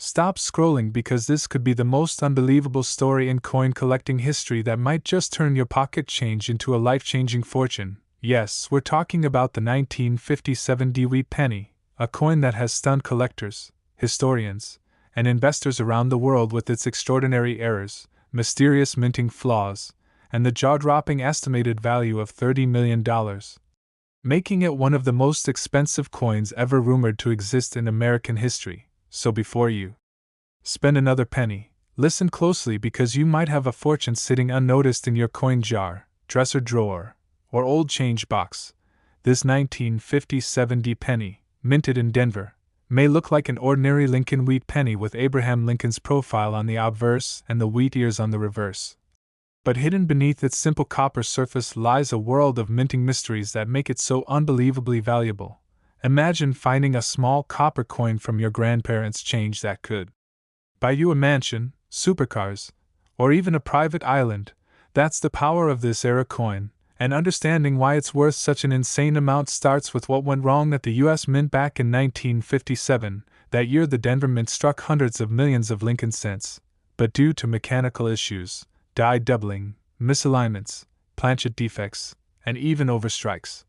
Stop scrolling because this could be the most unbelievable story in coin collecting history that might just turn your pocket change into a life-changing fortune. Yes, we're talking about the 1957 Dewey penny, a coin that has stunned collectors, historians, and investors around the world with its extraordinary errors, mysterious minting flaws, and the jaw-dropping estimated value of $30 million, making it one of the most expensive coins ever rumored to exist in American history. So before you spend another penny, listen closely because you might have a fortune sitting unnoticed in your coin jar, dresser drawer, or old change box. This 1957 D penny, minted in Denver, may look like an ordinary Lincoln wheat penny with Abraham Lincoln's profile on the obverse and the wheat ears on the reverse. But hidden beneath its simple copper surface lies a world of minting mysteries that make it so unbelievably valuable. Imagine finding a small copper coin from your grandparents' change that could buy you a mansion, supercars, or even a private island. That's the power of this era coin, and understanding why it's worth such an insane amount starts with what went wrong at the U.S. Mint back in 1957. That year the Denver Mint struck hundreds of millions of Lincoln cents, but due to mechanical issues, die doubling, misalignments, planchet defects, and even overstrikes,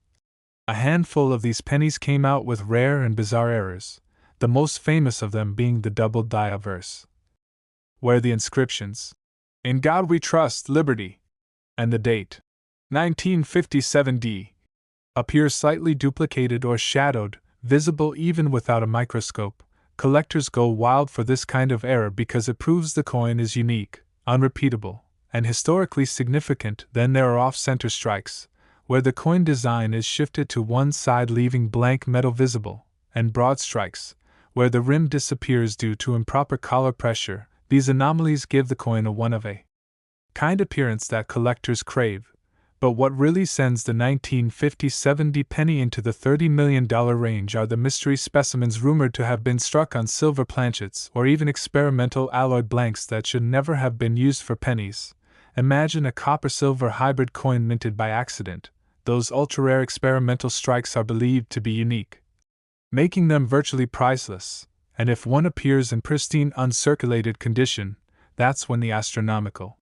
a handful of these pennies came out with rare and bizarre errors, the most famous of them being the double die obverse, where the inscriptions, "In God We Trust, Liberty," and the date, 1957 D, appear slightly duplicated or shadowed, visible even without a microscope. Collectors go wild for this kind of error because it proves the coin is unique, unrepeatable, and historically significant. Then there are off-center strikes, where the coin design is shifted to one side leaving blank metal visible, and broad strikes, where the rim disappears due to improper collar pressure. These anomalies give the coin a one-of-a-kind appearance that collectors crave. But what really sends the 1957 D penny into the $30 million range are the mystery specimens rumored to have been struck on silver planchets or even experimental alloy blanks that should never have been used for pennies. Imagine a copper-silver hybrid coin minted by accident. Those ultra-rare experimental strikes are believed to be unique, making them virtually priceless, and if one appears in pristine uncirculated condition, that's when the astronomical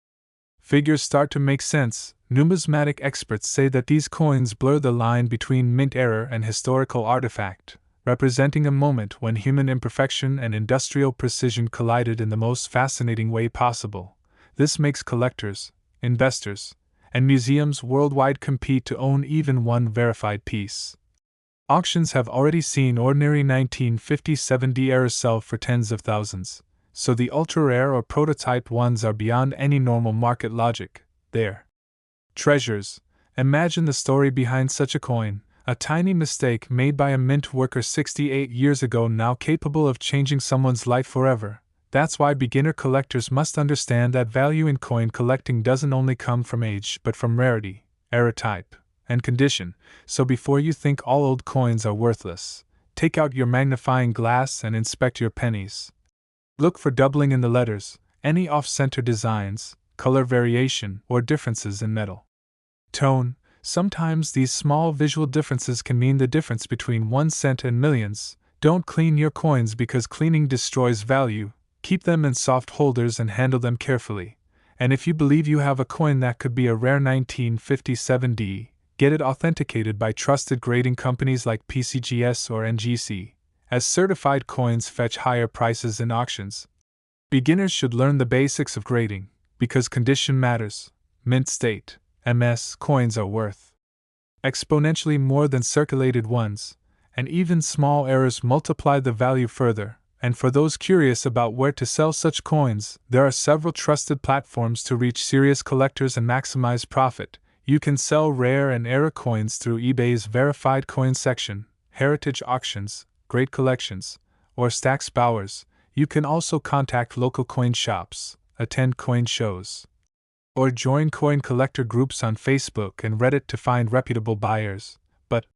figures start to make sense. Numismatic experts say that these coins blur the line between mint error and historical artifact, representing a moment when human imperfection and industrial precision collided in the most fascinating way possible. This makes collectors, investors, and museums worldwide compete to own even one verified piece. Auctions have already seen ordinary 1957 D errors sell for tens of thousands, so the ultra-rare or prototype ones are beyond any normal market logic. They're treasures. Imagine the story behind such a coin, a tiny mistake made by a mint worker 68 years ago now capable of changing someone's life forever. That's why beginner collectors must understand that value in coin collecting doesn't only come from age but from rarity, error type, and condition. So before you think all old coins are worthless, take out your magnifying glass and inspect your pennies. Look for doubling in the letters, any off-center designs, color variation, or differences in metal tone. Sometimes these small visual differences can mean the difference between 1 cent and millions. Don't clean your coins because cleaning destroys value. Keep them in soft holders and handle them carefully. And if you believe you have a coin that could be a rare 1957 D, get it authenticated by trusted grading companies like PCGS or NGC, as certified coins fetch higher prices in auctions. Beginners should learn the basics of grading, because condition matters. Mint state, MS coins are worth exponentially more than circulated ones, and even small errors multiply the value further. And for those curious about where to sell such coins, there are several trusted platforms to reach serious collectors and maximize profit. You can sell rare and error coins through eBay's verified coin section, Heritage Auctions, Great Collections, or Stax Bowers. You can also contact local coin shops, attend coin shows, or join coin collector groups on Facebook and Reddit to find reputable buyers. But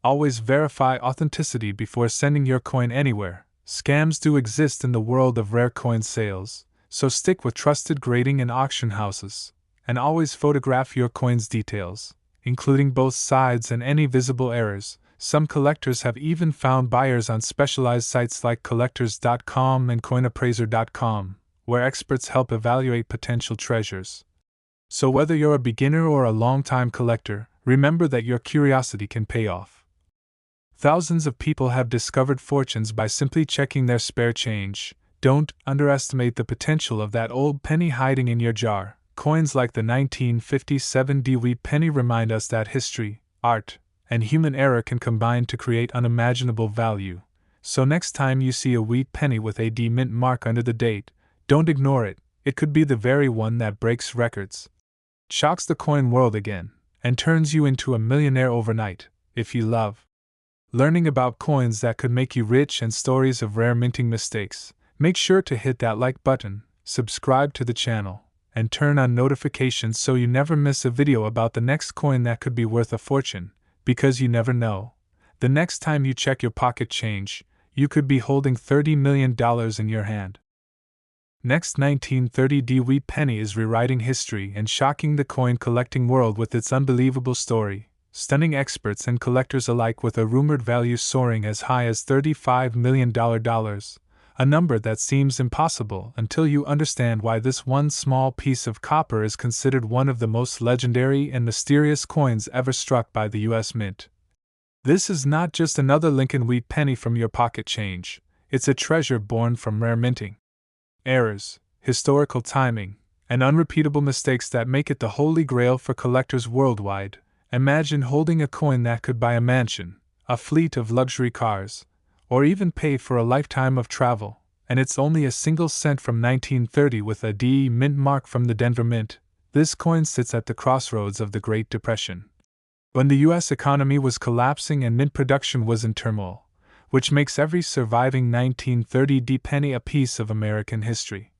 always verify authenticity before sending your coin anywhere. Scams do exist in the world of rare coin sales, so stick with trusted grading and auction houses, and always photograph your coin's details, including both sides and any visible errors, Some collectors have even found buyers on specialized sites like collectors.com and coinappraiser.com, where experts help evaluate potential treasures. So whether you're a beginner or a long-time collector, remember that your curiosity can pay off. Thousands of people have discovered fortunes by simply checking their spare change. Don't underestimate the potential of that old penny hiding in your jar. Coins like the 1957 wheat penny remind us that history, art, and human error can combine to create unimaginable value. So next time you see a wheat penny with a D mint mark under the date, don't ignore it. It could be the very one that breaks records, shocks the coin world again, and turns you into a millionaire overnight. If you love learning about coins that could make you rich and stories of rare minting mistakes, make sure to hit that like button, subscribe to the channel, and turn on notifications so you never miss a video about the next coin that could be worth a fortune, because you never know. The next time you check your pocket change, you could be holding $30 million in your hand. Next, 1930 wheat penny is rewriting history and shocking the coin collecting world with its unbelievable story, stunning experts and collectors alike with a rumored value soaring as high as $35 million, a number that seems impossible until you understand why this one small piece of copper is considered one of the most legendary and mysterious coins ever struck by the U.S. Mint. This is not just another Lincoln wheat penny from your pocket change, it's a treasure born from rare minting errors, historical timing, and unrepeatable mistakes that make it the holy grail for collectors worldwide. Imagine holding a coin that could buy a mansion, a fleet of luxury cars, or even pay for a lifetime of travel, and it's only a single cent from 1930 with a D mint mark from the Denver Mint. This coin sits at the crossroads of the Great Depression, when the U.S. economy was collapsing and mint production was in turmoil, which makes every surviving 1930 D penny a piece of American history.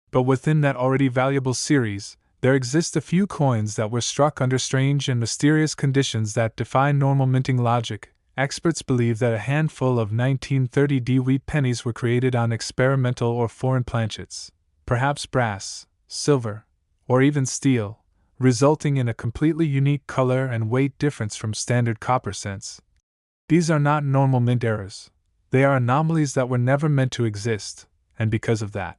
But within that already valuable series, there exist a few coins that were struck under strange and mysterious conditions that defy normal minting logic. Experts believe that a handful of 1930 D wheat pennies were created on experimental or foreign planchets, perhaps brass, silver, or even steel, resulting in a completely unique color and weight difference from standard copper cents. These are not normal mint errors. They are anomalies that were never meant to exist, and because of that,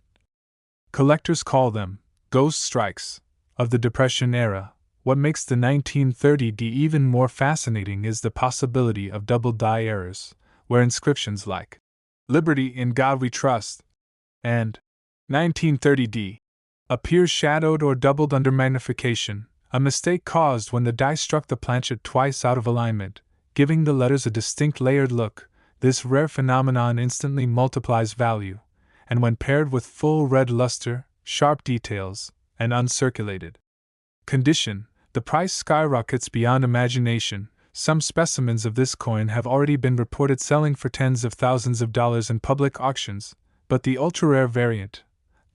collectors call them ghost strikes of the Depression era. What makes the 1930 D even more fascinating is the possibility of double die errors, where inscriptions like "Liberty in God We Trust" and 1930 D appear shadowed or doubled under magnification, a mistake caused when the die struck the planchet twice out of alignment, giving the letters a distinct layered look. This rare phenomenon instantly multiplies value, and when paired with full red luster, sharp details, and uncirculated condition, the price skyrockets beyond imagination. Some specimens of this coin have already been reported selling for tens of thousands of dollars in public auctions, but the ultra-rare variant,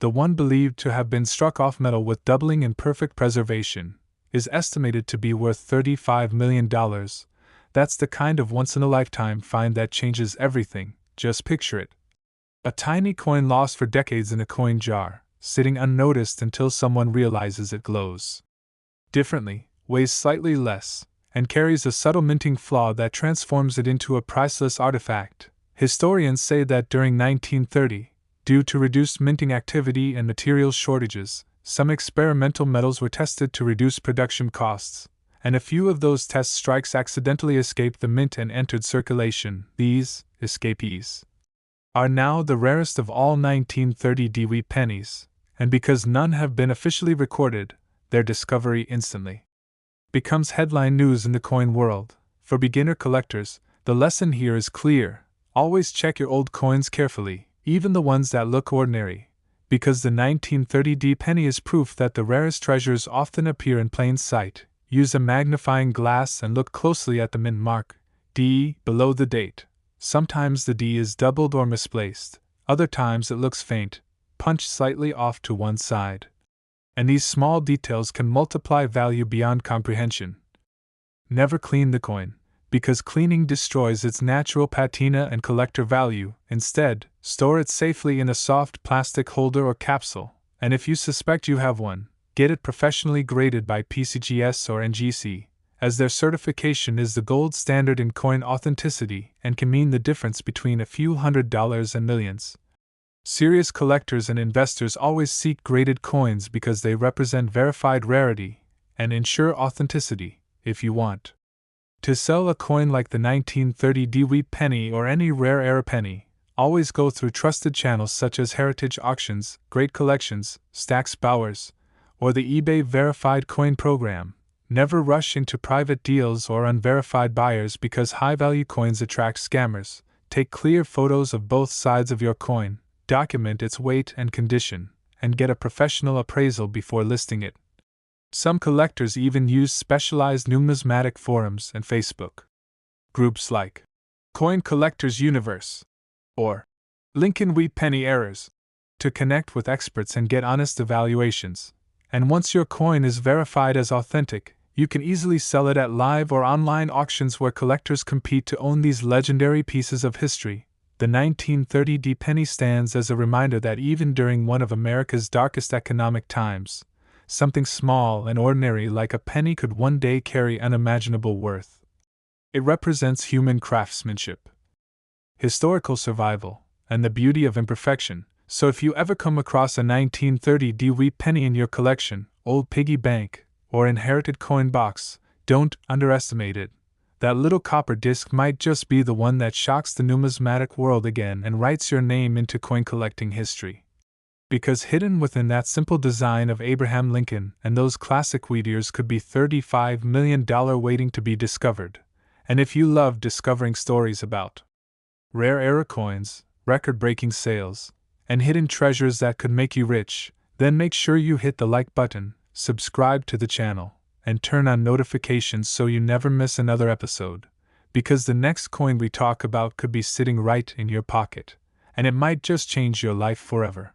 the one believed to have been struck off metal with doubling in perfect preservation, is estimated to be worth $35 million. That's the kind of once-in-a-lifetime find that changes everything. Just picture it. A tiny coin lost for decades in a coin jar, sitting unnoticed until someone realizes it glows differently, weighs slightly less, and carries a subtle minting flaw that transforms it into a priceless artifact. Historians say that during 1930, due to reduced minting activity and materials shortages, some experimental metals were tested to reduce production costs, and a few of those test strikes accidentally escaped the mint and entered circulation. These escapees are now the rarest of all 1930 D wheat pennies, and because none have been officially recorded, their discovery instantly becomes headline news in the coin world. For beginner collectors, the lesson here is clear: always check your old coins carefully, even the ones that look ordinary, because the 1930 D penny is proof that the rarest treasures often appear in plain sight. Use a magnifying glass and look closely at the mint mark, D, below the date. Sometimes the D is doubled or misplaced, other times it looks faint, punched slightly off to one side. And these small details can multiply value beyond comprehension. Never clean the coin, because cleaning destroys its natural patina and collector value. Instead, store it safely in a soft plastic holder or capsule, and if you suspect you have one, get it professionally graded by PCGS or NGC, as their certification is the gold standard in coin authenticity and can mean the difference between a few $100s and millions. Serious collectors and investors always seek graded coins because they represent verified rarity and ensure authenticity. If you want to sell a coin like the 1930 Dewey penny or any rare penny, always go through trusted channels such as Heritage Auctions, Great Collections, Stax Bowers, or the eBay Verified Coin Program. Never rush into private deals or unverified buyers because high-value coins attract scammers. Take clear photos of both sides of your coin, document its weight and condition, and get a professional appraisal before listing it. Some collectors even use specialized numismatic forums and Facebook groups like Coin Collectors Universe or Lincoln Wheat Penny Errors to connect with experts and get honest evaluations. And once your coin is verified as authentic, you can easily sell it at live or online auctions where collectors compete to own these legendary pieces of history. The 1930 D penny stands as a reminder that even during one of America's darkest economic times, something small and ordinary like a penny could one day carry unimaginable worth. It represents human craftsmanship, historical survival, and the beauty of imperfection. So if you ever come across a 1930 Dewey penny in your collection, old piggy bank, or inherited coin box, don't underestimate it. That little copper disc might just be the one that shocks the numismatic world again and writes your name into coin collecting history. Because hidden within that simple design of Abraham Lincoln and those classic wheat ears could be $35 million waiting to be discovered. And if you love discovering stories about rare era coins, record-breaking sales, and hidden treasures that could make you rich, then make sure you hit the like button, subscribe to the channel, and turn on notifications so you never miss another episode. Because the next coin we talk about could be sitting right in your pocket, and it might just change your life forever.